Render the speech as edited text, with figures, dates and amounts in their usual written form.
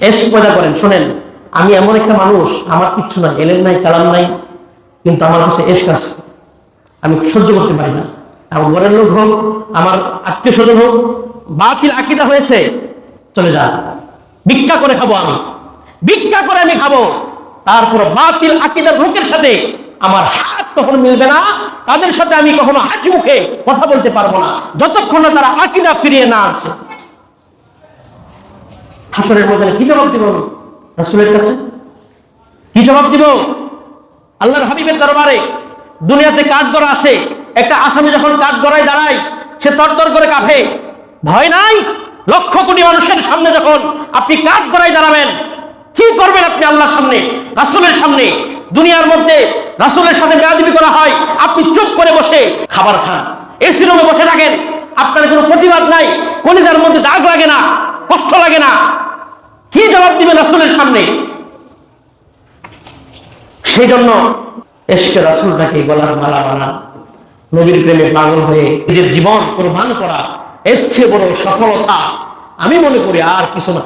এশক পয়দা করেন। শোনেন, আমি এমন একটা মানুষ, আমার কিচ্ছু নাই, এলেম নাই, কালাম নাই, কিন্তু আমার কাছে এশক আছে। আমি সহ্য করতে পারি না, আমার ঘরের লোক হোক, আমার আত্মীয় স্বজন হোক, বাতিল আকীদা হয়েছে, চলে যান, ভিক্ষা করে খাবো, আমি ভিক্ষা করে আমি খাবো, তারপর বাতিল আকীদার লোকের সাথে আমার হাত কখনো মিলবে না, তাদের সাথে আমি কখনো হাসি মুখে কথা বলতে পারবো না, যতক্ষণ না তারা আকীদা ফিরিয়ে না আছে। হাসরের ময়দানে কি জবাব দিব রাসূলের কাছে? কি জবাব দিব আল্লাহর হাবিবের দরবারে? দুনিয়াতে কাঠগড়া আছে, একটা আসামি যখন কাঠগড়ায় দাঁড়ায়, সে তরতর করে কাঁপে, ভয় নাই? লক্ষ কোটি মানুষের সামনে যখন আপনি কাঠগড়ায় দাঁড়াবেন, কি করবেন আপনি আল্লাহর সামনে, রাসূলের সামনে? দুনিয়ার মধ্যে রাসূলের সাথে বেয়াদবি করা হয়, আপনি চুপ করে বসে খাবার খান, এসি রুমে বসে থাকেন, আপনার কোনো প্রতিবাদ নাই, কলিজার মধ্যে দাগ লাগে না, কষ্ট লাগে না, কি জবাব দিবেন রাসূলের সামনে? সেই জন্য এশকে রাসূলটাকে গলার মালা বানান, নবীর প্রেমে পাগল হয়ে নিজের জীবন কুরবান করা, এর চেয়ে বড় সফলতা আমি মনে করি আর কিছু না।